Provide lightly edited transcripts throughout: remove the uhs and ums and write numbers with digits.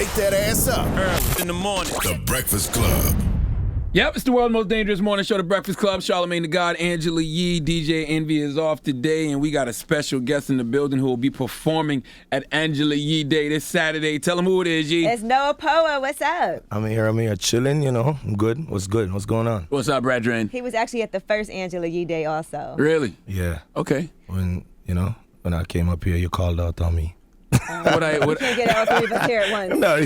wake that ass up. In the morning. The Breakfast Club. Yep, it's the world's most dangerous morning show, The Breakfast Club. Charlamagne the God, Angela Yee, DJ Envy is off today, and we got a special guest in the building who will be performing at Angela Yee Day this Saturday. Tell them who it is, Yee. It's Noah Powa. What's up? I'm here chilling, you know. I'm good. What's good? What's going on? What's up, Brad Drain? He was actually at the first Angela Yee Day also. Really? Yeah. Okay. When I came up here, you called out on me. You can't get all three of us here at once. No.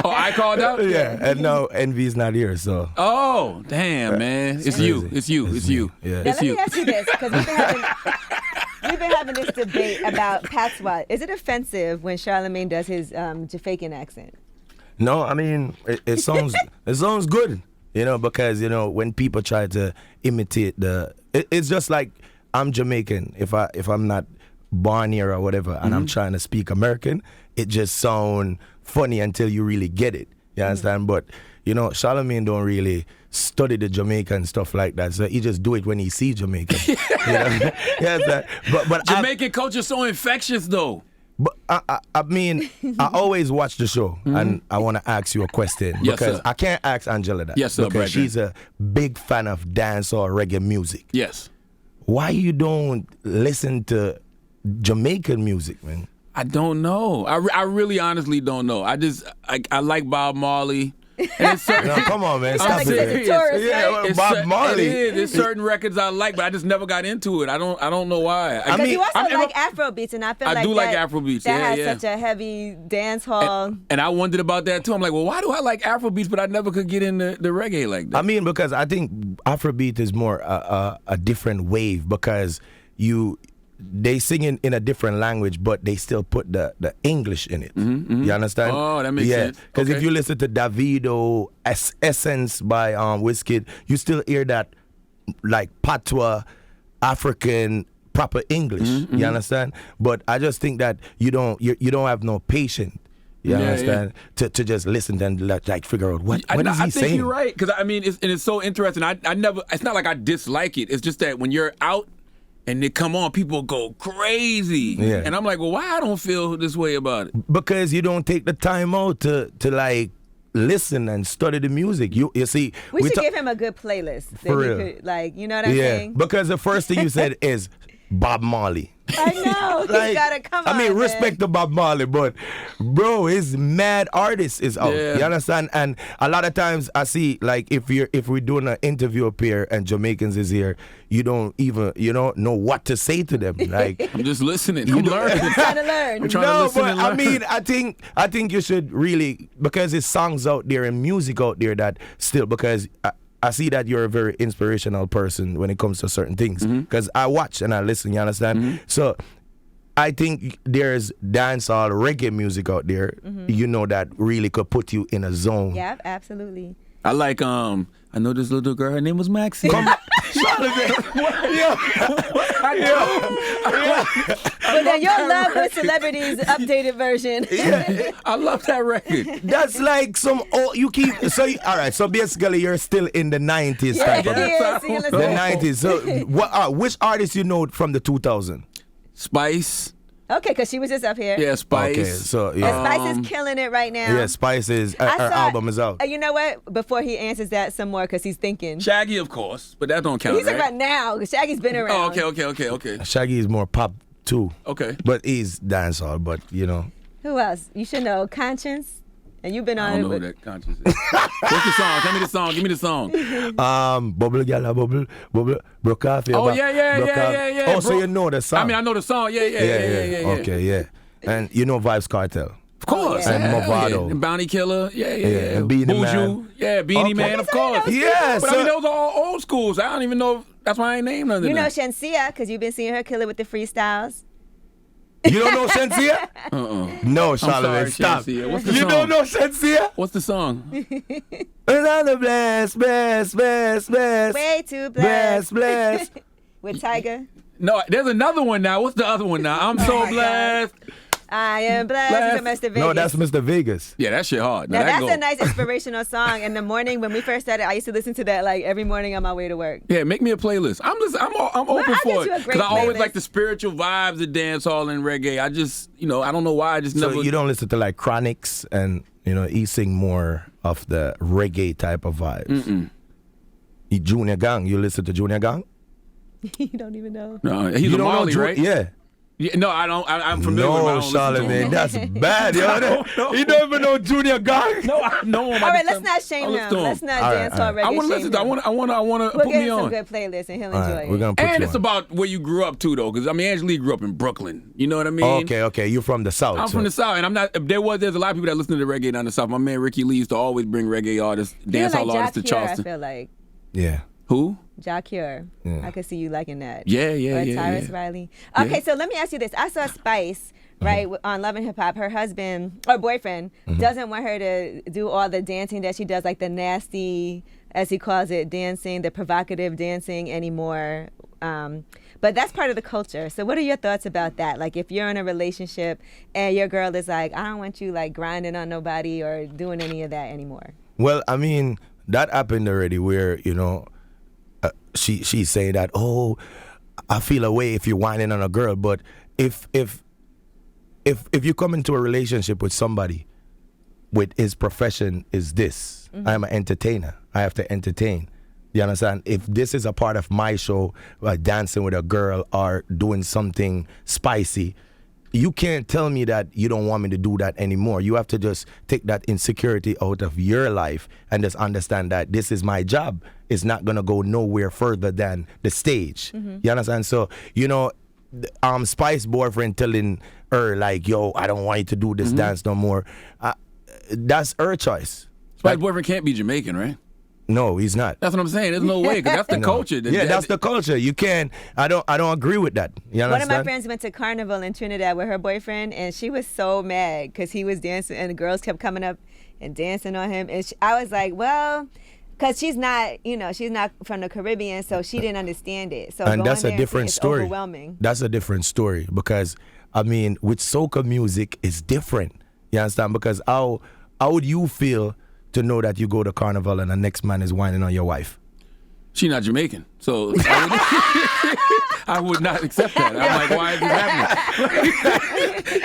Oh, I called out? Yeah. And no, Envy's not here, so. Oh, damn, man. It's you. It's you. It's you. Yeah. Now, let me ask you this, because we've been having this debate about patois. Is it offensive when Charlamagne does his Jamaican accent? No, I mean, it sounds good, because, when people try to imitate it's just like I'm Jamaican. If I'm not born here or whatever, and I'm trying to speak American, it just sounds funny until you really get it. You understand? But, Charlamagne don't really study the Jamaican stuff like that. So he just do it when he sees Jamaican. But Jamaican culture's so infectious, though. But I mean, I always watch the show, and I want to ask you a question. Yes, because sir. I can't ask Angela that. Yes, sir, because Brad. she's a big fan of dance or reggae music. Yes. Why you don't listen to Jamaican music, man? I don't know. I really honestly don't know. I like Bob Marley. And it's certain, No, come on, man. Stop like it. a tourist, Yeah, right? Bob Marley. It is. There's certain records I like, but I just never got into it. I don't know why. Because you also like Afrobeats, and I feel like do like Afrobeats. That Yeah. has such a heavy dance hall. And I wondered about that too. I'm like, well, why do I like Afrobeats, but I never could get into the reggae like that? I mean, because I think Afrobeat is more a different wave, because they sing in a different language, but they still put the English in it. You understand? Oh, that makes sense. Because Okay. if you listen to Davido, Essence by Wizkid, you still hear that like patois, African, proper English. You understand? But I just think that you don't have no patience. You understand? To just listen and like figure out what is he saying. I think you're right, because I mean, it's so interesting. I never. It's not like I dislike it. It's just that when you're out and they come on, people go crazy. Yeah. And I'm like, well, why I don't feel this way about it? Because you don't take the time out to like listen and study the music. You see, We should give him a good playlist. That For he real. could, you know what I'm saying? Because the first thing you said is Bob Marley. I know. He's got to come on. I mean, man. respect to Bob Marley, but bro, his mad artist is out. Yeah. You understand? And a lot of times I see, like, if we're doing an interview up here and Jamaicans is here, you don't even know what to say to them. Like, I'm just listening. I'm learning. I'm trying to learn. I'm trying to listen but and learn. I mean, I think you should really, because there's songs out there and music out there that still, because I see that you're a very inspirational person when it comes to certain things, because I watch and I listen, you understand? So I think there's dancehall reggae music out there, that really could put you in a zone. Yeah, absolutely. I like, I know this little girl, her name was Maxine. But then your Love with Celebrities updated version. I love that record. That's like some you keep all right. So basically, you're still in the 90s Yeah, type of the the 90s. So which artists you know from the 2000s? Spice. Okay, because she was just up here. Yeah, Spice. Okay, so And yeah, Spice is killing it right now. yeah, Spice is her album is out. You know what? Before he answers that some more, because he's thinking. Shaggy, of course, but that don't count, He's talking right? about now, because Shaggy's been around. Oh, okay. Shaggy is more pop too. Okay. But he's dancehall. But Who else? You should know. Conscience. And you've been on I don't know it. who that conscious is. What's the song? Tell me the song. Give me the song. Bubble Gala, bubble, broke off. Oh, yeah. Oh, so bro. you know the song. I mean, I know the song. Yeah. Okay, yeah. And you know Vibes Cartel. Of course. Oh, yeah. And Movado. Yeah. And Bounty Killer. Yeah. And Beanie Buju. Man. Yeah, Beanie Okay. Man, of course. Yeah, But I mean, those are all old schools. I don't even know. That's why I ain't named none of them. You know Shensia, because you've been seeing her kill it with the freestyles. You don't know Shensia? No, Charlamagne, stop. Shensia. What's the You song? don't know Shensia? What's the song? Another bless. Way too blessed. Bless. With Tiger. No, there's another one now. What's the other one now? I'm so my blessed. I am blessed. Mr. Vegas. No, that's Mr. Vegas. Yeah, that shit hard. Now that that's a nice inspirational song. In the morning when we first started, I used to listen to that like every morning on my way to work. Yeah, make me a playlist. I'm open I'll for get you a it great because I always playlist. like the spiritual vibes of dancehall and reggae. I just, I don't know why. I just So never. you don't listen to like Chronics and he sing more of the reggae type of vibes. Junior Gang, you listen to Junior Gang? You don't even know. No, he's You a don't know Marley, right? Yeah. Yeah, no, I don't. I'm familiar with him. I No, don't listen to him. Charlamagne, that's bad, yo. He don't even know Junior Gang. No, I know him. All right, let's not shame him. Let's not All dance right, all reggae. I want to listen shame to. him. I want to We'll put get me him some on. good playlists and he'll All enjoy right, it. we're gonna put And you it's on. about where you grew up too, though, because Angela grew up in Brooklyn. You know what I mean? Okay, you're from the South. I'm from the South, and I'm not. There's a lot of people that listen to reggae down the South. My man Ricky Lee used to always bring reggae artists, dancehall artists to Charleston. I feel like Yeah. Who? Ja Cure. Yeah. I could see you liking that. Yeah, Or Tyrus yeah. Riley. Okay, so let me ask you this. I saw Spice, right, on Love and Hip Hop. Her husband or boyfriend doesn't want her to do all the dancing that she does, like the nasty, as he calls it, dancing, the provocative dancing anymore. But that's part of the culture. So what are your thoughts about that? Like if you're in a relationship and your girl is like, I don't want you like grinding on nobody or doing any of that anymore. Well, I mean, that happened already where, she's saying that, oh, I feel a way if you're whining on a girl. But if you come into a relationship with somebody with his profession is this, I'm an entertainer. I have to entertain. You understand? If this is a part of my show, like dancing with a girl or doing something spicy, you can't tell me that you don't want me to do that anymore. You have to just take that insecurity out of your life and just understand that this is my job. It's not going to go nowhere further than the stage. You understand? So, Spice boyfriend telling her like, yo, I don't want you to do this dance no more. That's her choice. Spice boyfriend can't be Jamaican, right? No, he's not. That's what I'm saying. There's no way, because that's the culture. That's the culture. You can't. I don't agree with that. You understand? One of my friends went to Carnival in Trinidad with her boyfriend, and she was so mad because he was dancing, and the girls kept coming up and dancing on him. And I was like, well, because she's not from the Caribbean, so she didn't understand it. So and that's a dancing, different it's story. Overwhelming. That's a different story because with soca music, it's different. You understand? Because how would you feel to know that you go to Carnival and the next man is whining on your wife? She's not Jamaican, so I would not accept that. I'm like, why is this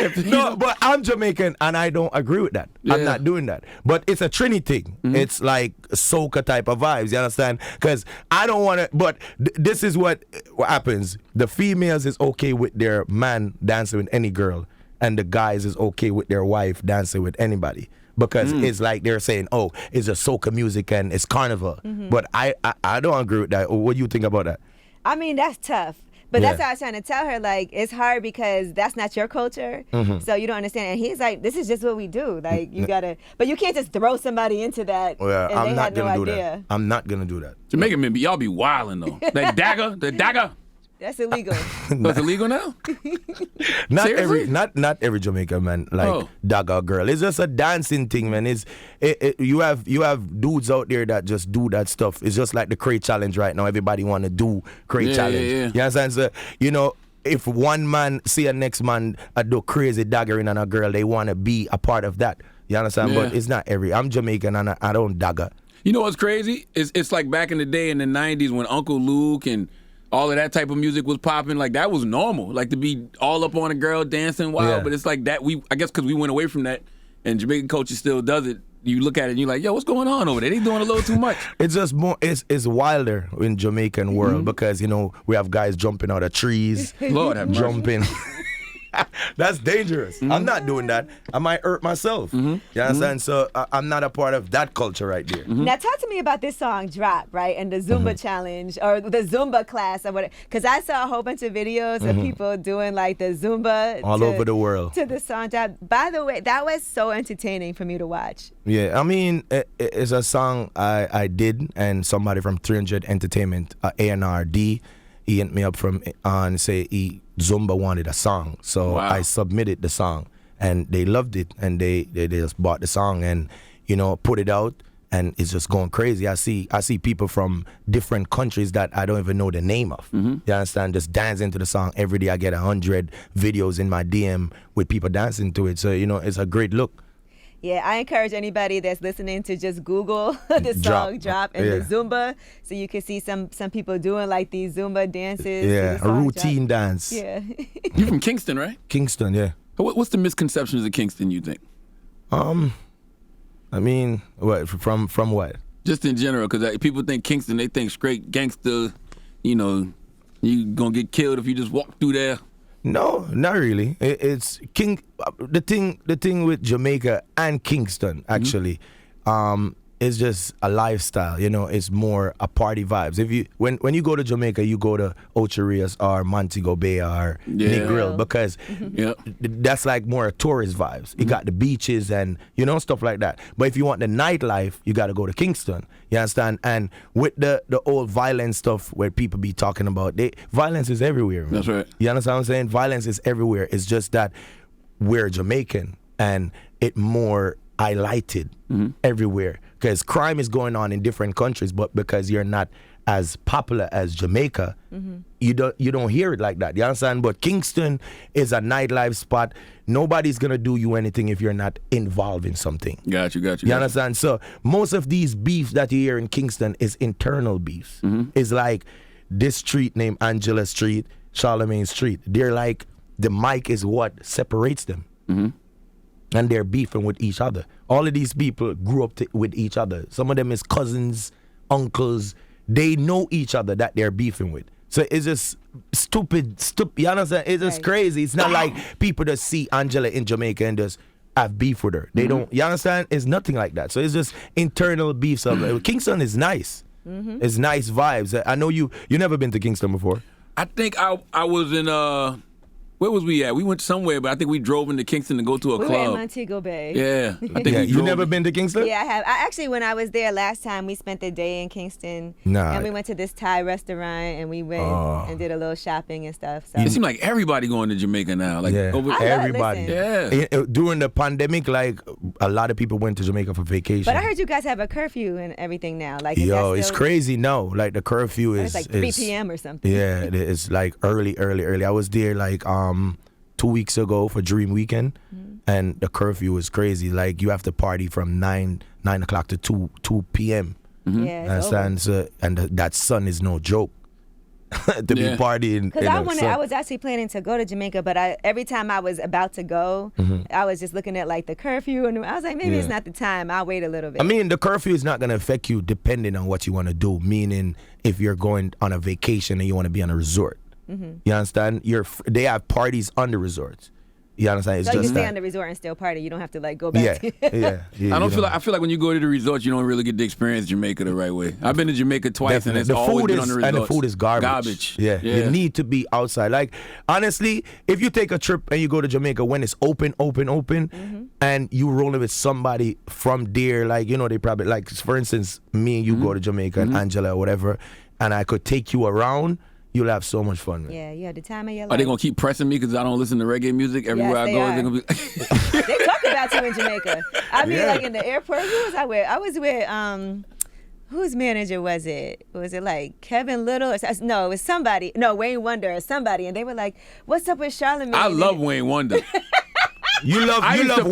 happening? No, but I'm Jamaican and I don't agree with that. Yeah. I'm not doing that. But it's a Trini thing. It's like soca type of vibes, you understand? Because I don't want to, but this is what happens. The females is okay with their man dancing with any girl, and the guys is okay with their wife dancing with anybody. Because it's like they're saying, oh, it's a soca music and it's carnival. But I don't agree with that. What do you think about that? I mean, that's tough. But Yeah. that's what I was trying to tell her. Like, it's hard because that's not your culture. So you don't understand. And he's like, this is just what we do. Like, you got to, but you can't just throw somebody into that. Well, and I'm they not had no going to do idea. that. I'm not going to do that. Jamaican men, y'all be wilding though. The dagger. That's illegal. That's illegal now? Not Seriously? not every Jamaican man like dagger girl. It's just a dancing thing, man. You have dudes out there that just do that stuff. It's just like the crate challenge right now. Everybody want to do crate challenge. Yeah. You understand? So, if one man see a next man do crazy daggering on a girl, they want to be a part of that. You understand? Yeah. But it's not every. I'm Jamaican and I don't dagger. You know what's crazy? It's like back in the day in the 90s when Uncle Luke and all of that type of music was popping. Like, that was normal. Like, to be all up on a girl dancing wild. Yeah. But it's like that. I guess because we went away from that, and Jamaican culture still does it. You look at it and you're like, yo, what's going on over there? They doing a little too much. It's just more. It's wilder in Jamaican world because we have guys jumping out of trees, Lord have mercy. jumping. That's dangerous. I'm not doing that. I might hurt myself. You understand? So I'm not a part of that culture right there. Now talk to me about this song Drop, right? And the Zumba challenge or the Zumba class or whatever. Because I saw a whole bunch of videos of people doing like the Zumba All over the world. to the song Drop. By the way, that was so entertaining for me to watch. Yeah, I mean, it's a song I did, and somebody from 300 Entertainment, A&RD, he hit me up and say Zumba wanted a song. So Wow. I submitted the song, and they loved it, and they just bought the song and, put it out. and it's just going crazy. I see people from different countries that I don't even know the name of. You understand? Just dancing to the song every day. I get 100 videos in my DM with people dancing to it. So it's a great look. Yeah, I encourage anybody that's listening to just Google the song Drop and the Zumba, so you can see some people doing like these Zumba dances. Yeah, a routine dance. Yeah. You from Kingston, right? Kingston, yeah. What's the misconceptions of Kingston, you think? I mean, what from what? Just in general, because people think Kingston, they think straight gangster. You gonna get killed if you just walk through there. No, not really. It's the thing with Jamaica and Kingston actually, is just a lifestyle. It's more a party vibes. If you when you go to Jamaica, you go to Ocho Rios or Montego Bay or Negril because that's like more tourist vibes. You got the beaches and stuff like that. But if you want the nightlife, you got to go to Kingston. You understand? And with the old violent stuff where people be talking about, violence is everywhere. Man. That's right. You understand what I'm saying? Violence is everywhere. It's just that we're Jamaican and it more highlighted everywhere because crime is going on in different countries, but because you're not as popular as Jamaica, you don't hear it like that. You understand? But Kingston is a nightlife spot. Nobody's gonna do you anything if you're not involved in something. Got you. You understand? So most of these beefs that you hear in Kingston is internal beefs. It's like this street named Angela Street, Charlamagne Street. They're like the mic is what separates them. And they're beefing with each other. All of these people grew up with each other. Some of them is cousins, uncles. They know each other that they're beefing with. So it's just stupid. You understand? It's just crazy. It's not like people that see Angela in Jamaica and just have beef with her. They don't. You understand? It's nothing like that. So it's just internal beefs. Kingston is nice. It's nice vibes. I know you never been to Kingston before. I think I was in where was we at? We went somewhere, but I think we drove into Kingston to go to a club. We were in Montego Bay. Yeah. I think you never been to Kingston? Yeah, I have. Actually, when I was there last time, we spent the day in Kingston. Nah. And we went to this Thai restaurant, and we went and did a little shopping and stuff. So. It seems like everybody going to Jamaica now. Like everybody. Yeah. During the pandemic, like a lot of people went to Jamaica for vacation. But I heard you guys have a curfew and everything now. Like, it's crazy now. Like the curfew is like 3 p.m. or something. Yeah, it's like early. I was there like 2 weeks ago for Dream Weekend, and the curfew was crazy. Like you have to party from 9 o'clock to 2 p.m. Yeah, So, and that sun is no joke. to be partying. Because I was actually planning to go to Jamaica, but every time I was about to go, I was just looking at like the curfew, and I was like, maybe it's not the time. I'll wait a little bit. I mean, the curfew is not going to affect you depending on what you want to do. Meaning, if you're going on a vacation and you want to be on a resort. You understand? They have parties on the resorts. You understand? It's so just you stay on the resort and still party. You don't have to like go back. Yeah. I feel like when you go to the resort, you don't really get to experience Jamaica the right way. I've been to Jamaica twice, and it's always been on the resorts. And the food is garbage. Yeah. You need to be outside. Like honestly, if you take a trip and you go to Jamaica when it's open, and you rolling with somebody from there, like they probably like for instance, me and you go to Jamaica and Angela or whatever, and I could take you around. You'll have so much fun, man. Yeah, you had the time of your life. Are they gonna keep pressing me because I don't listen to reggae music everywhere I go? They're gonna be. They talk about you in Jamaica. I mean, like in the airport. Who was I with? I was with whose manager was it? Was it like Kevin Little? No, it was somebody. No, Wayne Wonder or somebody. And they were like, "What's up with Charlamagne?" I love Wayne Wonder. You love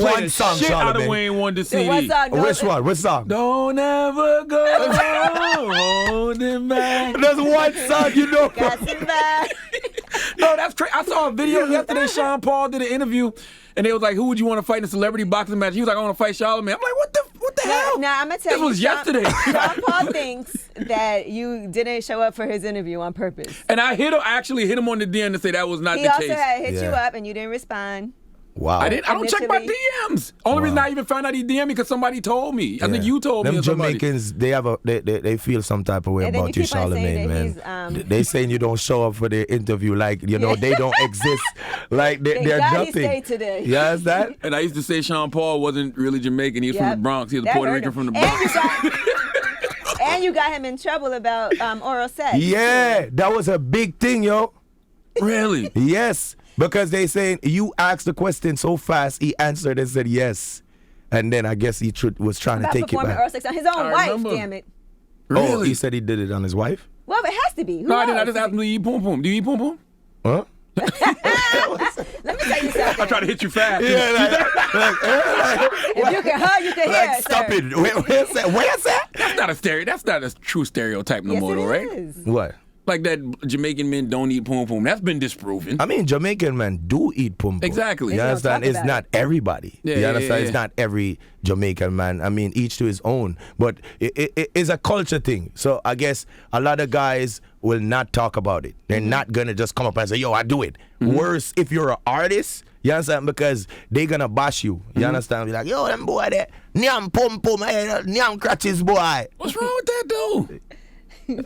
one song, shit Charlamagne. Out of Wayne Wonder CD. Which one? Which song? Don't ever go holding back. There's one song you know. No, that's crazy. I saw a video yesterday. Sean Paul did an interview, and they was like, "Who would you want to fight in a celebrity boxing match?" He was like, "I want to fight Charlamagne." I'm like, "What the hell?" Now I'm gonna tell you. This was yesterday. Sean Paul thinks that you didn't show up for his interview on purpose. And I actually hit him on the DM to say that was not the case. He also had hit you up, and you didn't respond. Wow. I don't check my DMs. Only reason I even found out he DM'd me because somebody told me. I think you told me. Them Jamaicans, they feel some type of way and about you, Charlamagne, man. They saying you don't show up for their interview, like they don't exist, like they're nothing. Stay today. You understand? And I used to say Sean Paul wasn't really Jamaican. He was from the Bronx. He was a Puerto Rican from the Bronx. And you got him in trouble about oral sex. Yeah, that was a big thing, yo. Really? Yes. Because they saying you asked the question so fast, he answered and said yes. and then I guess he was trying to About take it performing back. oral sex on his own I wife, remember. damn it. Oh, Really? he said he did it on his wife? Well, it has to be. Who No, I knows? didn't. I just asked him to eat pum pum. Do you eat pum pum? Huh? Let me tell you something. I try to hit you fast. If you can hug, you can hear. Like, stop sir. it. Where's that? Where's that? That's not a That's not a true stereotype no Yes, more, it though, right? is. What? Like that Jamaican men don't eat pum pum. That's been disproven. I mean, Jamaican men do eat pum pum. Exactly. You They don't understand? talk It's about not everybody. Yeah, You yeah, understand? yeah. It's not every Jamaican man. I mean, each to his own. But it's a culture thing. So I guess a lot of guys will not talk about it. They're not going to just come up and say, yo, I do it. Worse, if you're an artist, you understand? Because they're going to bash you. You understand? Be like, yo, them boy there, nyam pum pum, nyam crutches boy. What's wrong with that, though?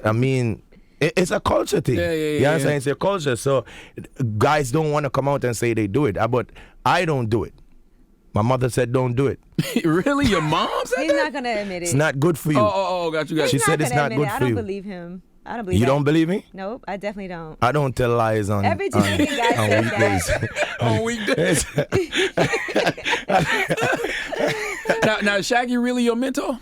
I mean, it's a culture thing. Yeah, You understand? It's a culture. So guys don't want to come out and say they do it. But I don't do it. My mother said don't do it. Really? Your mom said He's that? not gonna admit it. It's not good for you. Oh, got you. She He's said it's gonna not admit good it. for I don't you. believe him. I don't believe. You that. don't believe me? Nope, I definitely don't. I don't tell lies on Every Jamaican guy on says weekdays. that. On weekdays. Now, is Shaggy really your mentor?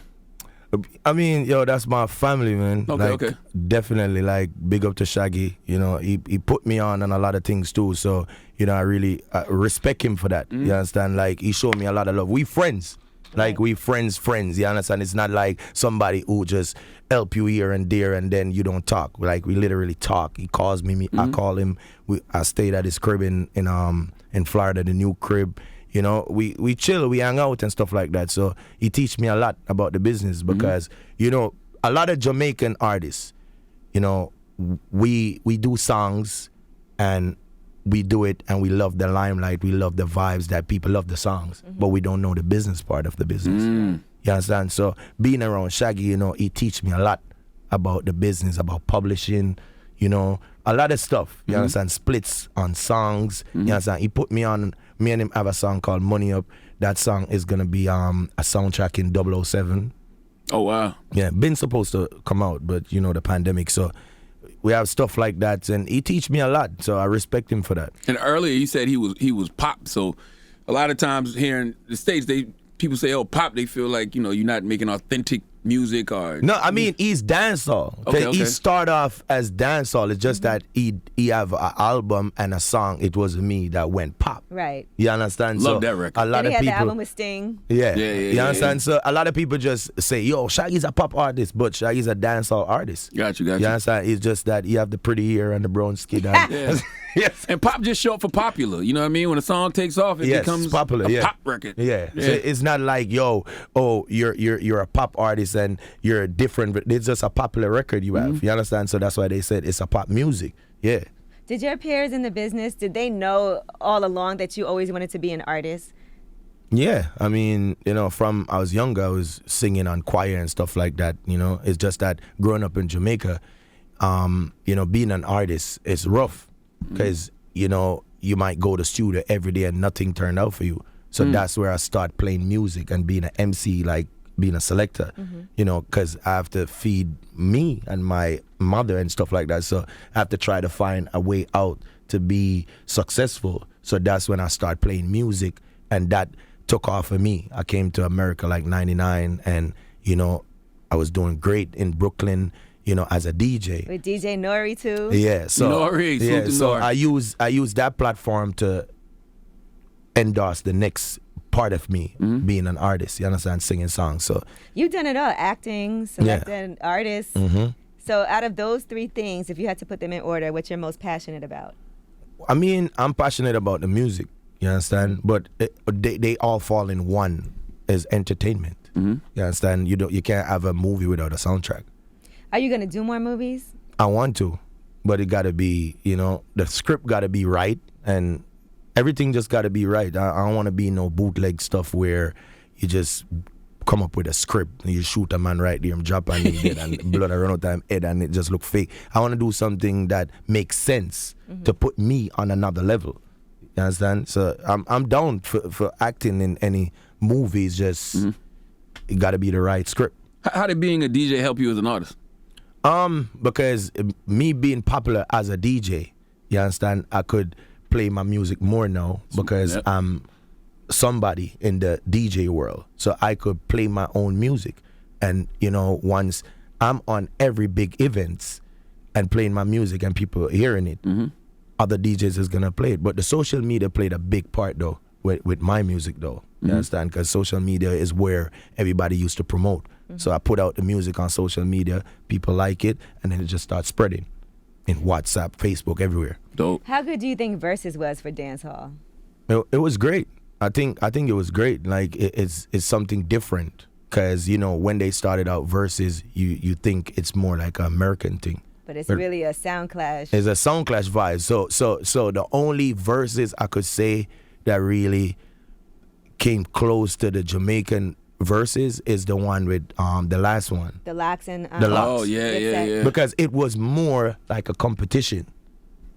I mean, yo, that's my family, man. Okay, like, okay. Definitely, like, big up to Shaggy. You know, he put me on a lot of things too. So, you know, I really respect him for that. You understand? Like, he showed me a lot of love. We friends. Like, we friends. You understand? It's not like somebody who just help you here and there and then you don't talk. Like, we literally talk. He calls me, I call him. I stayed at his crib in Florida, the new crib. You know, we chill, we hang out and stuff like that. So he teach me a lot about the business because, you know, a lot of Jamaican artists, you know, we do songs and we do it and we love the limelight, we love the vibes that people love the songs, but we don't know the business part of the business. You understand? So being around Shaggy, you know, he teach me a lot about the business, about publishing, you know, a lot of stuff. You understand? Splits on songs. You understand? He put me on. Me and him have a song called Money Up. That song is gonna be a soundtrack in 007. Oh, wow. Yeah, been supposed to come out, but you know the pandemic. So we have stuff like that, and he teach me a lot. So I respect him for that. And earlier you said he was pop. So a lot of times here in the States, people say, oh, pop, they feel like, you know, you're not making authentic music or... No, I mean, he's dancehall. Okay. He start off as dancehall. It's just that he have an album and a song. It was me that went pop. Right. You understand? Love so that record. A lot Then he of had people. the album with Sting. Yeah. Yeah, You understand? yeah. So a lot of people just say, yo, Shaggy's a pop artist, but Shaggy's a dancehall artist. Got you. You understand? It's just that you have the pretty hair and the brown skin. And yes. And pop just short for popular. You know what I mean? When a song takes off, it Yes, becomes popular, a yeah. pop record. Yeah. So it's not like, yo, oh, you're a pop artist and you're different, but it's just a popular record you have. You understand? So that's why they said it's a pop music. Yeah. Did your peers in the business, did they know all along that you always wanted to be an artist? Yeah, I mean, you know, from I was younger, I was singing on choir and stuff like that. You know, it's just that growing up in Jamaica, you know, being an artist is rough because you know you might go to studio every day and nothing turned out for you. So that's where I start playing music and being an MC, like being a selector. You know, because I have to feed me and my mother and stuff like that. So I have to try to find a way out to be successful. So that's when I start playing music, and that took off for me. I came to America like 99 and, you know, I was doing great in Brooklyn, you know, as a DJ. With DJ Nori too? Yeah, so Nori, salute yeah, to so Nori. I use that platform to endorse the next part of me being an artist. You understand? Singing songs. So You've done it all, acting, selecting artists. So out of those three things, if you had to put them in order, what you're most passionate about? I mean, I'm passionate about the music. You understand? But they all fall in one as entertainment. You understand? You can't have a movie without a soundtrack. Are you going to do more movies? I want to, but it got to be, you know, the script got to be right and everything just got to be right. I don't want to be no bootleg stuff where you just come up with a script and you shoot a man right there and drop on him dead and blood run out of him head and it just look fake. I want to do something that makes sense to put me on another level. You understand? So I'm down for acting in any movies. Just it got to be the right script. How did being a DJ help you as an artist? Because me being popular as a DJ, you understand, I could play my music more now because I'm somebody in the DJ world, so I could play my own music. And once I'm on every big events and playing my music and people hearing it, other DJs is gonna play it. But the social media played a big part though with my music though. You understand? Because social media is where everybody used to promote. So I put out the music on social media, people like it, and then it just starts spreading in WhatsApp, Facebook, everywhere. Dope. How good do you think Versus was for dancehall? It was great. I think it was great. Like it's something different. Because, when they started out Versus, you think it's more like an American thing. But it's really a sound clash. It's a sound clash vibe. So the only Versus I could say that really came close to the Jamaican Versus is the one with the last one. The Locks and... The Locks. Oh, yeah. Because it was more like a competition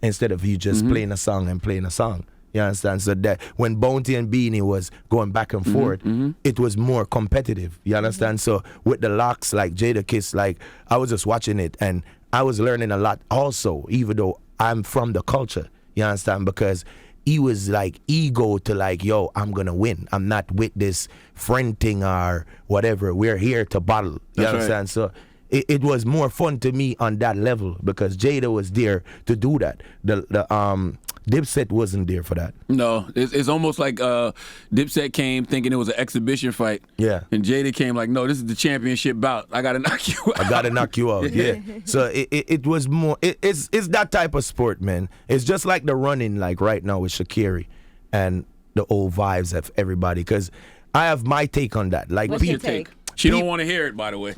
instead of you just playing a song and playing a song. You understand? So that when Bounty and Beanie was going back and forth, it was more competitive. You understand? So with the Locks, like Jada Kiss, like I was just watching it and I was learning a lot also, even though I'm from the culture. You understand? Because he was like ego to like, yo, I'm going to win. I'm not with this friend thing or whatever. We're here to battle. You That's understand? right. So it was more fun to me on that level because Jada was there to do that. The Dipset wasn't there for that. No, it's almost like Dipset came thinking it was an exhibition fight. Yeah. And Jada came like, no, this is the championship bout. I got to knock you out. I gotta knock you out. Yeah. So it was more. It's that type of sport, man. It's just like the running, like right now with Shaqiri, and the old vibes of everybody. Because I have my take on that. Like What's your people. take? She don't want to hear it, by the way.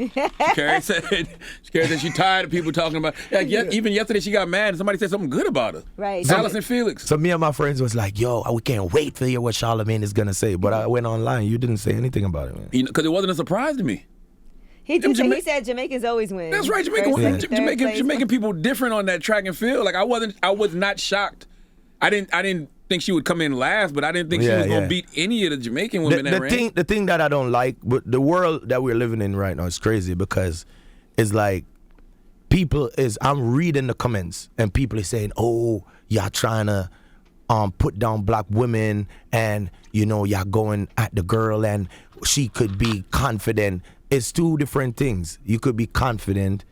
Carrie said she's tired of people talking about. Like, even yesterday, she got mad and somebody said something good about her. Right. Allison Felix. So me and my friends was like, yo, we can't wait to hear what Charlamagne is gonna say. But I went online, you didn't say anything about it, man. Because it wasn't a surprise to me. He Them did say, Jama- he said Jamaicans always win. That's right, Jamaican people different on that track and field. Like I was not shocked. I didn't think she would come in last, but I didn't think she was gonna beat any of the Jamaican women that ran. The thing that I don't like, but the world that we're living in right now is crazy because it's like I'm reading the comments and people are saying, oh, y'all trying to put down black women and y'all going at the girl and she could be confident. It's two different things. You could be confident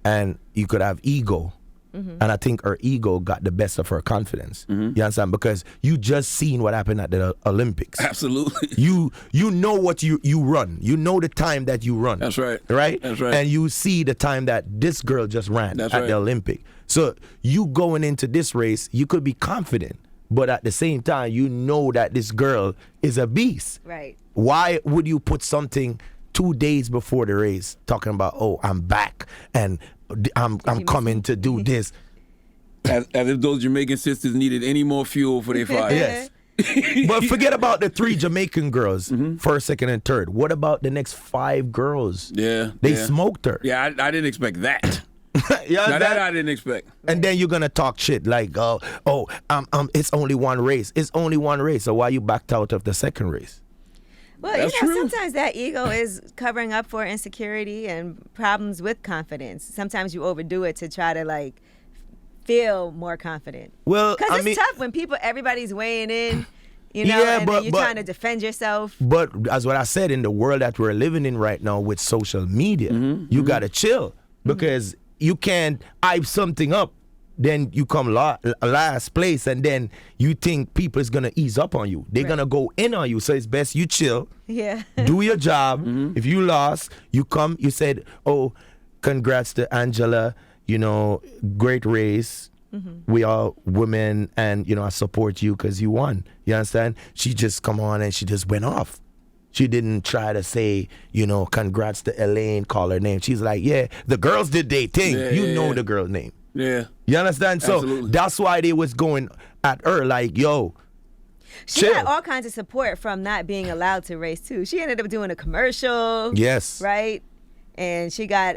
and you could have ego. And I think her ego got the best of her confidence. You understand? Because you just seen what happened at the Olympics. Absolutely. You know what you run. You know the time that you run. That's right. Right? That's right. And you see the time that this girl just ran That's at right. the Olympic. So you going into this race, you could be confident. But at the same time, you know that this girl is a beast. Right. Why would you put something 2 days before the race talking about, oh, I'm back and I'm coming to do this? As if those Jamaican sisters needed any more fuel for their fire. Yes. But forget about the 3 Jamaican girls, first, second, and third. What about the next 5 girls? Yeah. They smoked her. Yeah, I didn't expect that. Yeah, Now that I didn't expect. and then you're gonna talk shit like, it's only one race. It's only one race. So why you backed out of the second race? Well, That's true. sometimes that ego is covering up for insecurity and problems with confidence. Sometimes you overdo it to try to feel more confident. Well, Because it's tough when everybody's weighing in, and but- then you're but- trying to defend yourself. But as what I said, in the world that we're living in right now with social media, you gotta chill because you can't hype something up, then you come last place, and then you think people is gonna ease up on you. They're gonna go in on you. So it's best you chill, Yeah. do your job. If you lost, you come. You said, "Oh, congrats to Angela. Great race. We are women, and I support you because you won." You understand? She just come on and she just went off. She didn't try to say, congrats to Elaine, call her name. She's like, yeah, the girls did their thing. Yeah, you yeah, know yeah. the girl's name. Yeah. You understand? So Absolutely. that's why they was going at her like, yo, She chill. got all kinds of support from not being allowed to race too. She ended up doing a commercial. Yes. Right? And she got,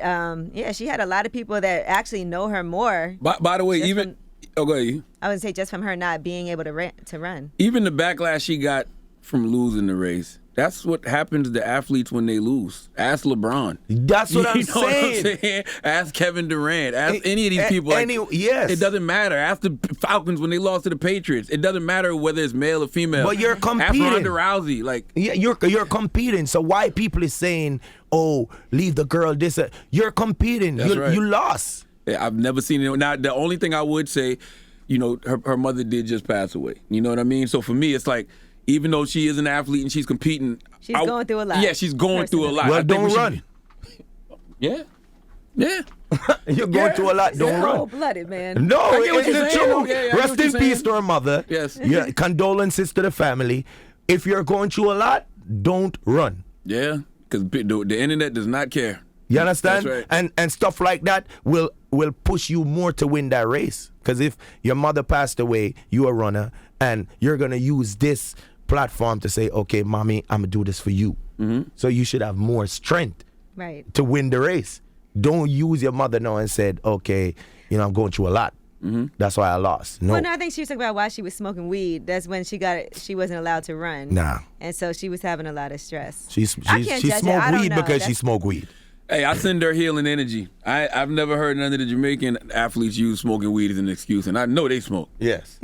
she had a lot of people that actually know her more. By the way, Just even go ahead. I would say just from her not being able to run. Even the backlash she got from losing the race, That's what happens to athletes when they lose. Ask LeBron. That's what I'm You know what saying. I'm saying? Ask Kevin Durant. Ask any of these people. Yes. It doesn't matter. Ask the Falcons when they lost to the Patriots. It doesn't matter whether it's male or female. But you're competing. Ask Ronda Rousey. Like, yeah, you're competing. So why people is saying, "Oh, leave the girl this"? You're competing. That's right. You lost. Yeah, I've never seen it. Now, the only thing I would say, you know, her mother did just pass away. You know what I mean? So for me, it's like, even though she is an athlete and she's competing, She's going through a lot. Yeah, she's going through a lot. Well, I think don't we should run. Yeah. Yeah. You're going through a lot. Don't run. Cold-blooded, man. No, I get what it's you're the saying. truth. Yeah, I get Rest what you're in saying. peace to her mother. Yes. Yeah, condolences to the family. If you're going through a lot, don't run. Yeah, because the internet does not care. You understand? That's right. And stuff like that will push you more to win that race. Because if your mother passed away, you're a runner, and you're going to use this platform to say, okay, mommy, I'm going to do this for you. Mm-hmm. So you should have more strength to win the race. Don't use your mother now and said, okay, you know, I'm going through a lot. Mm-hmm. That's why I lost. No. Well, no, I think she was talking about why she was smoking weed. That's when she wasn't allowed to run. Nah. And so she was having a lot of stress. She I can't judge it. I smoked don't weed know. because she smoked weed. Hey, I send her healing energy. I've never heard none of the Jamaican athletes use smoking weed as an excuse, and I know they smoke. Yes.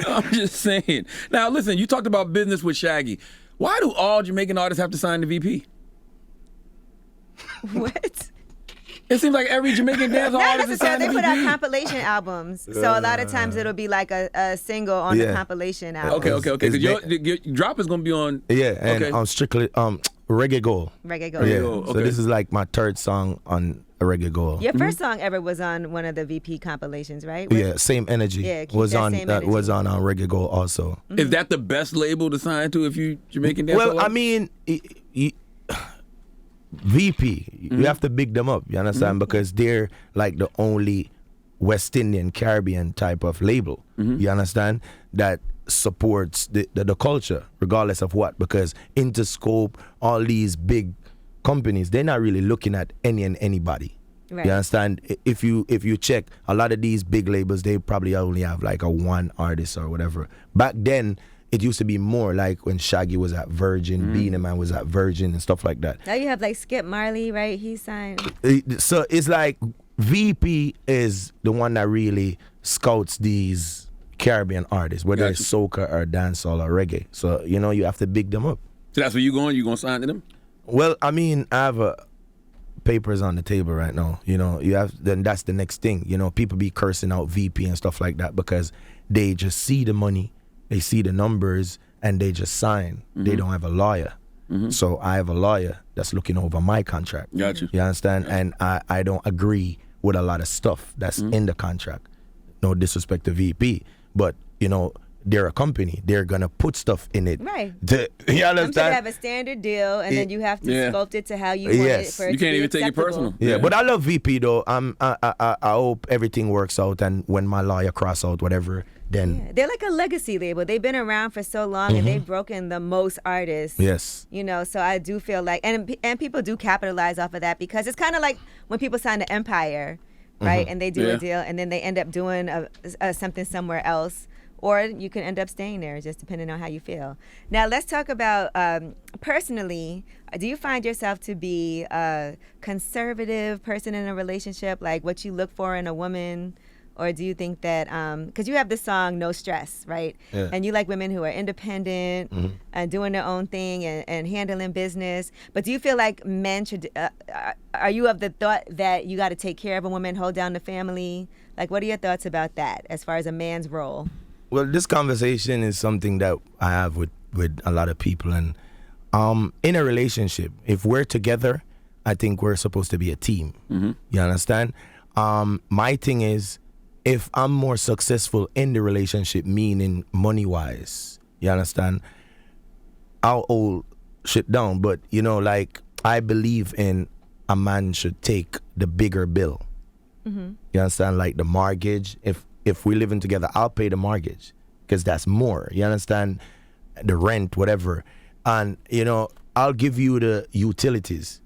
I'm just saying. Now, listen, you talked about business with Shaggy. Why do all Jamaican artists have to sign the VP? What? It seems like every Jamaican dancehall Not artist is signed necessarily. the They put VP. out compilation albums. So a lot of times it'll be like a single on the compilation album. Okay. Because your drop is going to be on... Yeah, and okay. strictly Reggae Gold. Reggae Gold. Yeah. Gold, So okay. this is like my third song on a Reggae Gold. Your first song ever was on one of the VP compilations, right? Yeah, Same Energy. Yeah, keep was that on same energy. was on Reggae Gold also. Is that the best label to sign to if you Jamaican dancehall? Well, I mean, VP, you have to big them up. You understand? Because they're like the only West Indian Caribbean type of label. You understand? That supports the culture, regardless of what. Because Interscope, all these big companies, they're not really looking at any and anybody. Right. You understand? If you check a lot of these big labels, they probably only have like a one artist or whatever. Back then, it used to be more like when Shaggy was at Virgin, Beenie Man was at Virgin and stuff like that. Now you have like Skip Marley, right? He signed. So it's like VP is the one that really scouts these Caribbean artists, whether it's soca or dancehall or reggae. So, you know, you have to big them up. So that's where you going? You going to sign to them? Well, I mean, I have papers on the table right now. You know, then that's the next thing. You know, people be cursing out VP and stuff like that because they just see the money, they see the numbers, and they just sign. They don't have a lawyer. So I have a lawyer that's looking over my contract. Got you. You understand? And I don't agree with a lot of stuff that's in the contract. No disrespect to VP, but, you know, they're a company. They're going to put stuff in it. Right. You understand? Sometimes you have a standard deal, and then you have to sculpt it to how you want it for it You to can't be even take it acceptable. personal. Yeah, but I love VP though. I hope everything works out, and when my lawyer cross out whatever, then Yeah, they're like a legacy label. They've been around for so long, and they've broken the most artists. yes. You know, so I do feel like, and people do capitalize off of that because it's kind of like when people sign to Empire, right? And they do a deal, and then they end up doing something somewhere else. Or you can end up staying there, just depending on how you feel. Now, let's talk about personally. Do you find yourself to be a conservative person in a relationship, like what you look for in a woman? Or do you think that, because you have the song No Stress, right? Yeah. And you like women who are independent and doing their own thing and handling business. But do you feel like men should, are you of the thought that you got to take care of a woman, hold down the family? Like, what are your thoughts about that as far as a man's role? Well, this conversation is something that I have with a lot of people, and in a relationship, if we're together, I think we're supposed to be a team. You understand? My thing is, if I'm more successful in the relationship, meaning money-wise, you understand, I'll hold shit down. But, you know, like, I believe in a man should take the bigger bill. You understand? Like the mortgage, if we're living together, I'll pay the mortgage because that's more. You understand? The rent, whatever. And, you know, I'll give you the utilities.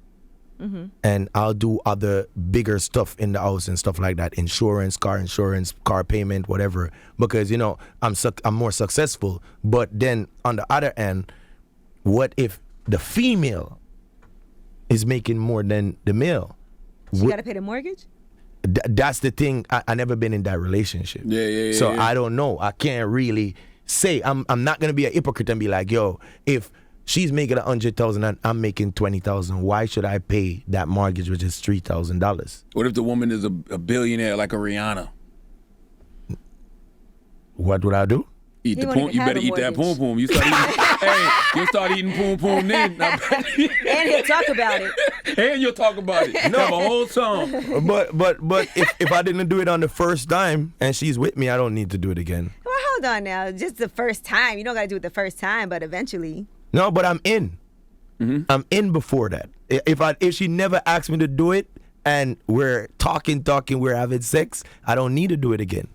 and I'll do other bigger stuff in the house and stuff like that, insurance, car payment, whatever, because I'm more successful. But then on the other end, what if the female is making more than the male? She got to pay the mortgage? That's the thing. I never been in that relationship. So I don't know. I can't really say. I'm not gonna be a hypocrite and be like, yo, if she's making $100,000 and I'm making $20,000, why should I pay that mortgage, which is $3,000? What if the woman is a billionaire like a Rihanna? What would I do? Eat the poom. You better eat that poom poom. You start eating. Hey, you start eating poom poom then. And he'll talk about it. And you'll talk about it. No. Have a whole song. But if I didn't do it on the first time and she's with me, I don't need to do it again. Well, hold on now. Just the first time. You don't got to do it the first time, but eventually. No, but I'm in. I'm in before that. If she never asked me to do it and we're talking, we're having sex, I don't need to do it again.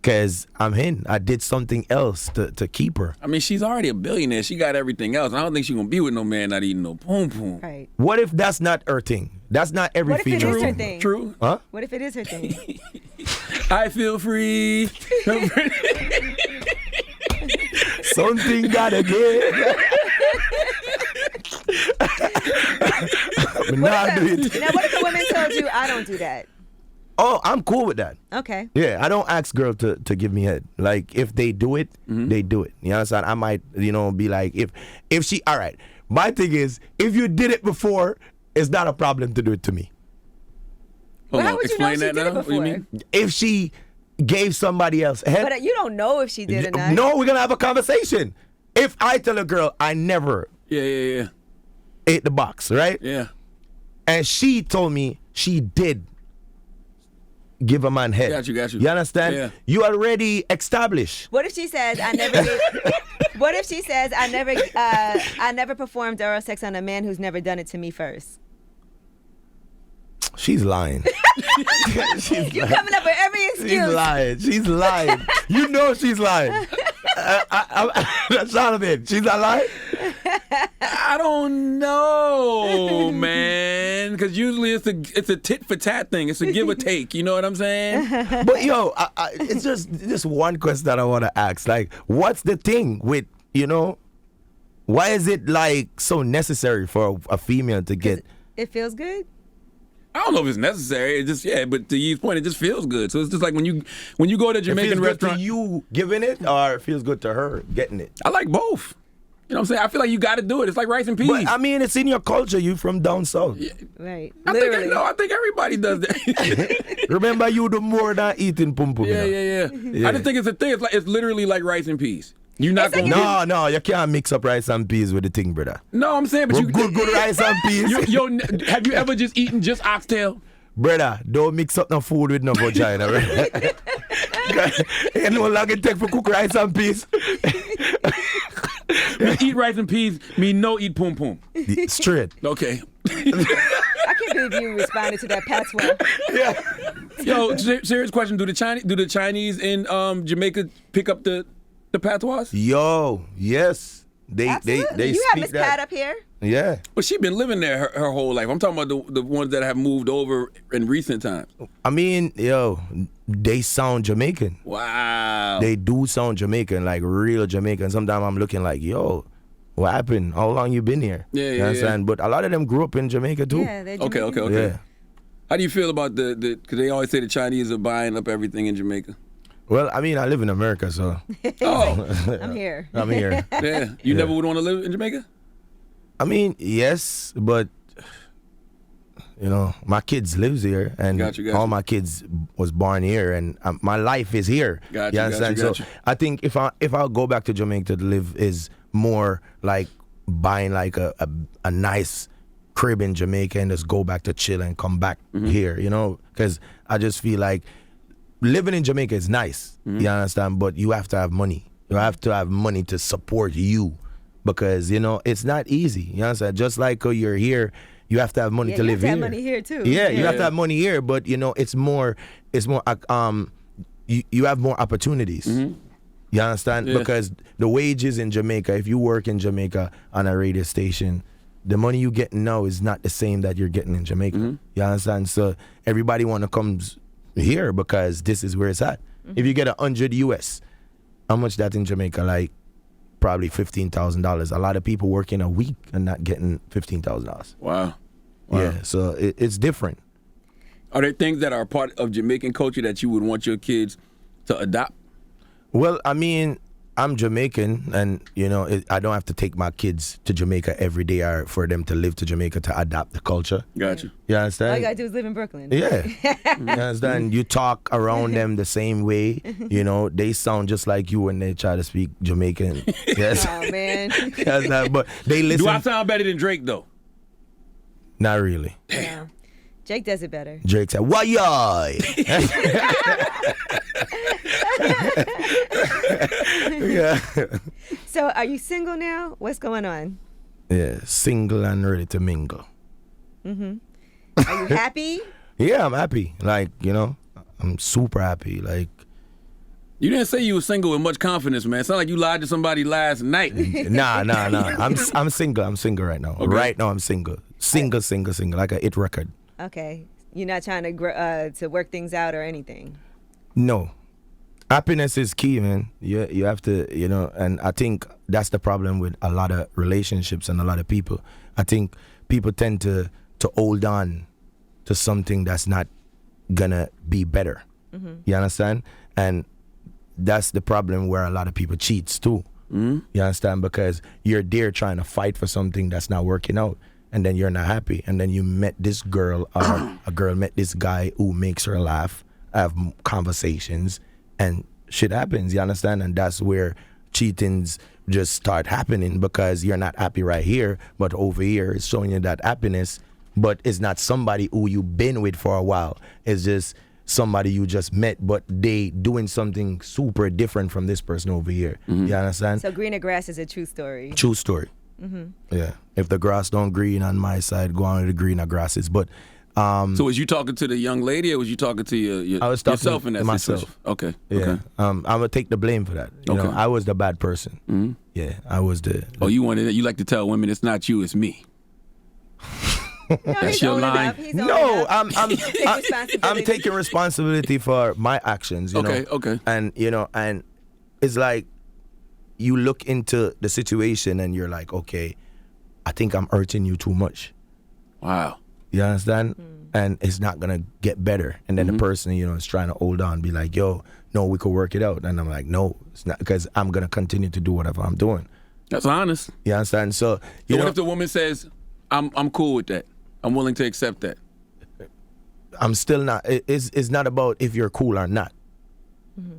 Because I'm in. I did something else to keep her. I mean, she's already a billionaire. She got everything else. I don't think she's going to be with no man not eating no poom poom. Right. What if that's not her thing? That's not every female. What if it is her thing? True. Huh? What if it is her thing? I feel free. Something gotta give. Now, what if the woman told you, I don't do that? Oh, I'm cool with that. Okay. Yeah, I don't ask girls to give me head. Like, if they do it, they do it. You understand? I might, be like, if she, all right. My thing is, if you did it before, it's not a problem to do it to me. Well, how would you know she did it before? What do you mean? If she gave somebody else head. But you don't know if she did or not. No, we're going to have a conversation. If I tell a girl I never ate the box, right? Yeah. And she told me she did give a man head. Got you. You understand? Yeah. You already established. What if she says I never gave, what if she says I never performed oral sex on a man who's never done it to me first? She's lying. You're coming up with every excuse. She's lying. You know she's lying. Jonathan, she's not lying? I don't know, man. Because usually it's a tit for tat thing. It's a give or take. You know what I'm saying? But yo, it's just one question that I want to ask. Like, what's the thing with, why is it like so necessary for a female to get? It feels good. I don't know if it's necessary. It just but to Yee's point, it just feels good. So it's just like when you go to a Jamaican restaurant, to you giving it, or it feels good to her getting it. I like both. You know what I'm saying? I feel like you got to do it. It's like rice and peas. But I mean, it's in your culture. You from down south. Yeah. Right. I think everybody does that. Remember, you do more than eating pum pum. Yeah. I just think it's a thing. It's literally like rice and peas. You're not going to. No, you can't mix up rice and peas with the thing, brother. No, I'm saying, but good rice and peas. Have you ever just eaten just oxtail? Brother, don't mix up no food with no vagina, right? You know how long it take for cook rice and peas? Eat rice and peas mean no eat pum pum. Straight. Okay. I can't believe you responded to that patois. Yeah. Yo, serious question. Do the Chinese in Jamaica pick up the patois? Yo, yes. They Absolutely. You have Miss Pat up here. Yeah. But she been living there her whole life. I'm talking about the ones that have moved over in recent times. I mean, yo, they sound Jamaican. Wow. They do sound Jamaican, like real Jamaican. Sometimes I'm looking like, yo, what happened? How long you been here? Yeah, you understand? But a lot of them grew up in Jamaica too. Yeah, they're Jamaican. Okay. Yeah. How do you feel about because they always say the Chinese are buying up everything in Jamaica? Well, I mean, I live in America, so. Oh. I'm here. I'm here. Yeah. You never would want to live in Jamaica? I mean, yes, but, my kids lives here, and Got you. all my kids was born here, and my life is here. Got you you, understand? got you. So I think if I'll go back to Jamaica to live is more like buying like a nice crib in Jamaica and just go back to chill and come back here, because I just feel like living in Jamaica is nice, you understand, but you have to have money. You have to have money to support you. Because, it's not easy. You understand? Just like you're here, you have to have money to live here. You have to have money here, too. Yeah, you have to have money here, but, it's more, you have more opportunities. You understand? Yeah. Because the wages in Jamaica, if you work in Jamaica on a radio station, the money you getting now is not the same that you're getting in Jamaica. You understand? So everybody want to come here because this is where it's at. If you get 100 US, how much that in Jamaica? Like probably $15,000. A lot of people working a week and not getting $15,000. Wow. Yeah, so it's different. Are there things that are part of Jamaican culture that you would want your kids to adopt? Well, I mean, I'm Jamaican, and I don't have to take my kids to Jamaica every day or for them to live to Jamaica to adopt the culture. Gotcha. You understand? All you gotta do is live in Brooklyn. Yeah. You understand? You talk around them the same way. They sound just like you when they try to speak Jamaican. Yes. Oh man. Yes, but they listen. Do I sound better than Drake though? Not really. Yeah. Jake does it better. Drake said, "Why yoy?" Yeah. So, are you single now? What's going on? Yeah, single and ready to mingle. Are you happy? Yeah, I'm happy. Like, I'm super happy. Like, You didn't say you were single with much confidence, man. It sounded like you lied to somebody last night. nah. I'm single. I'm single right now. Okay. Right now, I'm single. Single. Like a hit record. Okay. You're not trying to work things out or anything. No. Happiness is key, man. You have to, and I think that's the problem with a lot of relationships and a lot of people. I think people tend to hold on to something that's not gonna be better. You understand? And that's the problem where a lot of people cheats too. You understand? Because you're there trying to fight for something that's not working out, and then you're not happy. And then you met this girl, or a girl met this guy who makes her laugh, have conversations, and shit happens. You understand? And that's where cheatings just start happening, because you're not happy right here, but over here it's showing you that happiness, but it's not somebody who you've been with for a while. It's just somebody you just met, but they doing something super different from this person over here. You understand? So greener grass is a true story. True story. Yeah. If the grass don't green on my side, go on to the greener grasses. But So was you talking to the young lady, or was you talking to I was talking yourself in that myself. situation? Okay. yeah, Okay. I'm gonna take the blame for that. You know, Okay. I was the bad person. Yeah, I was the. Oh, you like to tell women it's not you, it's me. No, That's he's your old line. enough. He's old No, enough. I'm responsibility. taking responsibility for my actions. You know? Okay. And and it's like you look into the situation and you're like, okay, I think I'm hurting you too much. Wow. You understand? And it's not gonna get better. And then the person, is trying to hold on, be like, yo, no, we could work it out. And I'm like, no, it's not, because I'm gonna continue to do whatever I'm doing. That's honest. You understand? So So what if the woman says, I'm cool with that. I'm willing to accept that. I'm still not. It's not about if you're cool or not.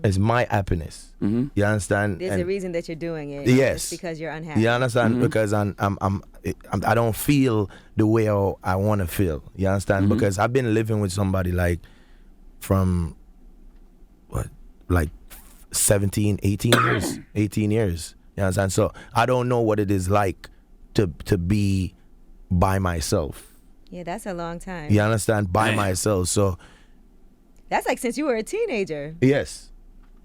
It's my happiness. You understand? There's And a reason that you're doing it. Yes. It's because you're unhappy. You understand? Because I don't feel the way I want to feel. You understand? Because I've been living with somebody from 17, 18 years. 18 years. You understand? So I don't know what it is like to be by myself. Yeah, that's a long time. You understand? By myself. So That's like since you were a teenager. yes.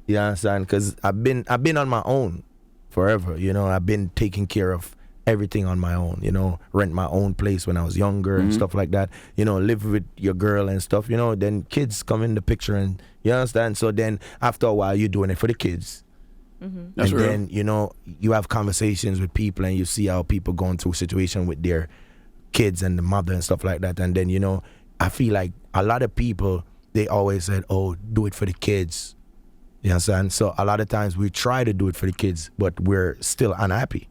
You understand? Because I've been on my own forever. I've been taking care of everything on my own. Rent my own place when I was younger and stuff like that. Live with your girl and stuff. Then kids come in the picture, and you understand. So then after a while, you're doing it for the kids. That's and real. then you have conversations with people, and you see how people going through situation with their kids and the mother and stuff like that. And then I feel like a lot of people, they always said, oh, do it for the kids. You understand? So a lot of times we try to do it for the kids, but we're still unhappy.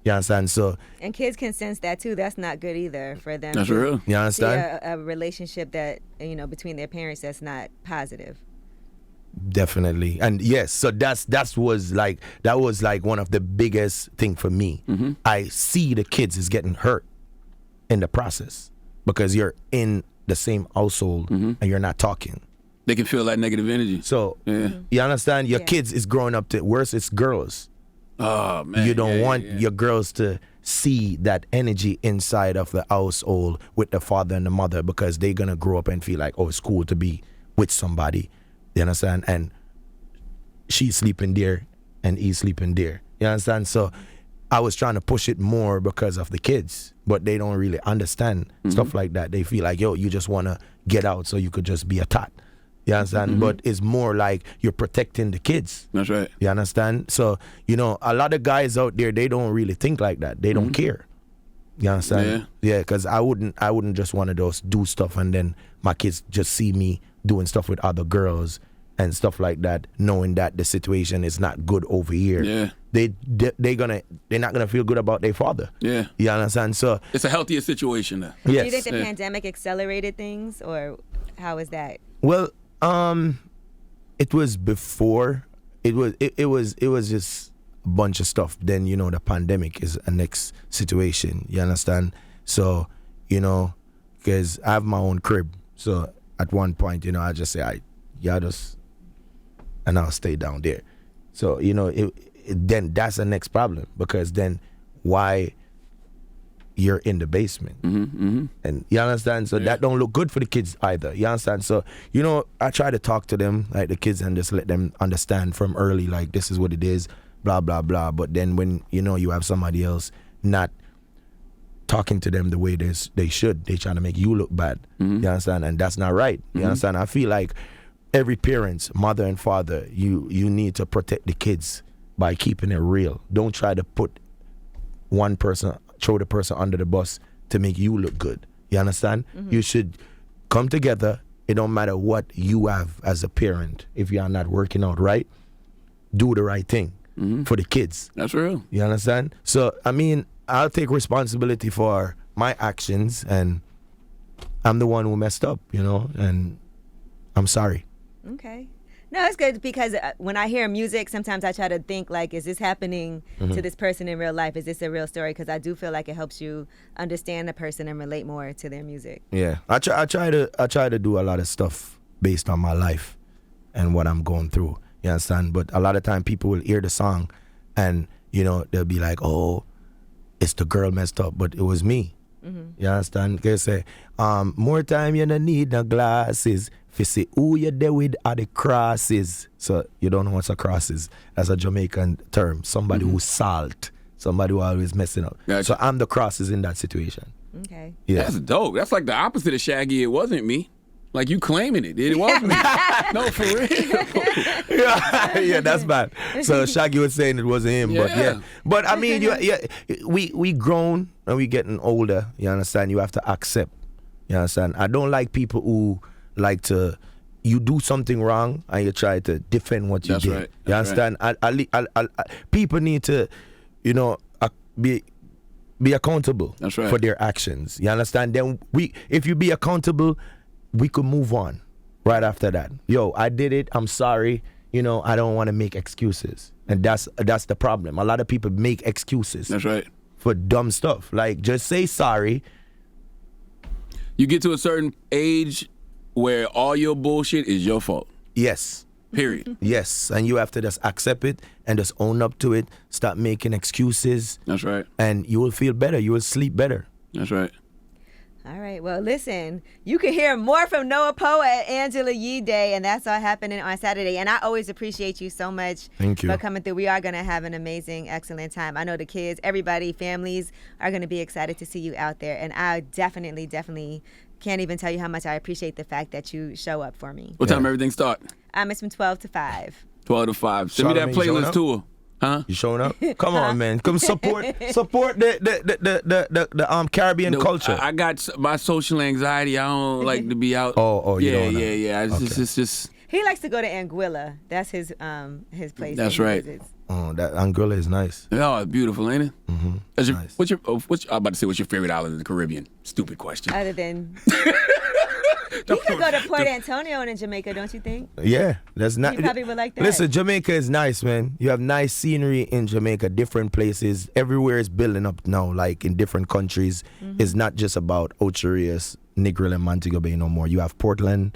You understand? So And kids can sense that too. That's not good either for them. That's to real. you See understand? a relationship that between their parents that's not positive. Definitely. And yes, so that was like one of the biggest thing for me. I see the kids is getting hurt in the process because you're in the same household and you're not talking. They can feel that negative energy. So Yeah. you understand? Your Yeah. kids is growing up to worse. It's girls. Oh, man. You don't Yeah, want yeah. your girls to see that energy inside of the household with the father and the mother, because they're gonna grow up and feel like, oh, it's cool to be with somebody. You understand? And she's sleeping there and he's sleeping there. You understand? So I was trying to push it more because of the kids, but they don't really understand stuff like that. They feel like, yo, you just want to get out so you could just be a tot. You understand? But it's more like you're protecting the kids. That's right. You understand? So, you know, a lot of guys out there, they don't really think like that. They don't care. You understand? Yeah, because I wouldn't just want to just do stuff and then my kids just see me doing stuff with other girls and stuff like that, knowing that the situation is not good over here. Yeah. They're not gonna feel good about their father. Yeah. You understand? So it's a healthier situation now. yes. Do you think the pandemic accelerated things, or how is that? Well, it was before. It was just a bunch of stuff. Then, you know, the pandemic is a next situation. You understand? So, you know, because I have my own crib. So at one point, you know, I just say, and I'll stay down there. So, you know, then that's the next problem, because then why you're in the basement. And you understand? So that don't look good for the kids either. You understand? So, you know, I try to talk to them, like the kids, and just let them understand from early, like, this is what it is, blah, blah, blah. But then when, you know, you have somebody else not talking to them the way they should, they trying to make you look bad. You understand? And that's not right. You understand? I feel like every parent, mother and father, you need to protect the kids by keeping it real. Don't try to put one person, throw the person under the bus to make you look good. You understand? You should come together. It don't matter what you have as a parent. If you are not working out right, do the right thing for the kids. That's real. You understand? So, I mean, I'll take responsibility for my actions, and I'm the one who messed up, you know, and I'm sorry. Okay. No, it's good, because when I hear music, sometimes I try to think, like, is this happening to this person in real life? Is this a real story? Because I do feel like it helps you understand the person and relate more to their music. Yeah, I try to do a lot of stuff based on my life and what I'm going through. You understand? But a lot of time people will hear the song, and, you know, they'll be like, oh, it's the girl messed up, but it was me. You understand? They say, more time you don't need no glasses. If you say, who you there with are the crosses. So you don't know what's a crosses. That's a Jamaican term. Somebody who's salt. Somebody who always messing up. Gotcha. So I'm the crosses in that situation. Okay. Yeah. That's dope. That's like the opposite of Shaggy. It wasn't me. Like, you claiming it. It was me. No, for real. Yeah, that's bad. So Shaggy was saying it wasn't him, but yeah. But I mean, we grown and we getting older. You understand? You have to accept. You understand? I don't like people who like to, you do something wrong and you try to defend what you That's did. right. You understand? People need to, you know, be accountable That's right. for their actions. You understand? Then if you be accountable, we could move on right after that. Yo, I did it. I'm sorry. You know, I don't want to make excuses. And that's the problem. A lot of people make excuses. That's right. For dumb stuff. Like, just say sorry. You get to a certain age where all your bullshit is your fault. Yes. Period. Yes. And you have to just accept it and just own up to it. Stop making excuses. That's right. And you will feel better. You will sleep better. That's right. All right. Well, listen, you can hear more from Noah Powa at Angela Yee Day, and that's all happening on Saturday. And I always appreciate you so much Thank you for coming through. We are going to have an amazing, excellent time. I know the kids, everybody, families are going to be excited to see you out there. And I definitely can't even tell you how much I appreciate the fact that you show up for me. What time everything start? It's from 12 to 5. 12 to 5. Send me that Charlamagne, you showing playlist up? tour. Huh? You showing up? Come on, man. Come support the Caribbean No, culture. I got my social anxiety. I don't like to be out. Oh, you yeah, don't know. yeah. It's just. He likes to go to Anguilla. That's his place. That's that he right. visits. Oh, that Anguilla is nice. Oh, it's beautiful, ain't it? Mm-hmm. Nice. I'm about to say, what's your favorite island in the Caribbean? Stupid question. Other than... He could go to Port Antonio and in Jamaica, don't you think? Yeah, that's not. You probably would like that. Listen, Jamaica is nice, man. You have nice scenery in Jamaica, different places. Everywhere is building up now, like in different countries. It's not just about Ocho Rios, Negril, and Montego Bay no more. You have Portland.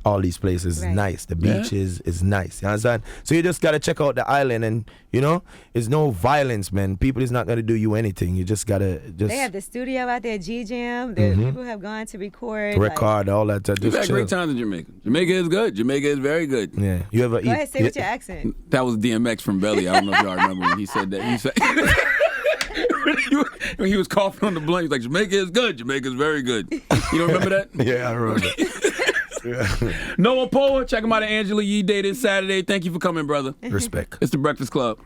All these places is Right. nice. The beaches is nice. You understand? So you just gotta check out the island, and you know, it's no violence, man. People is not gonna do you anything. You just gotta just They have the studio out there, G-Jam. The people have gone to record. record all that. We've Just had chill. great times in Jamaica. Jamaica is good. Jamaica is very good. Yeah. You ever Go ahead, say with your accent. That was DMX from Belly. I don't know if y'all remember when he said that. He said, when he was coughing on the blunt, he was like, Jamaica is good. Jamaica is very good. You don't remember that? Yeah, I remember. Yeah. Noah Powa, check him out at Angela Yee Day this Saturday. Thank you for coming, brother. Respect. It's the Breakfast Club.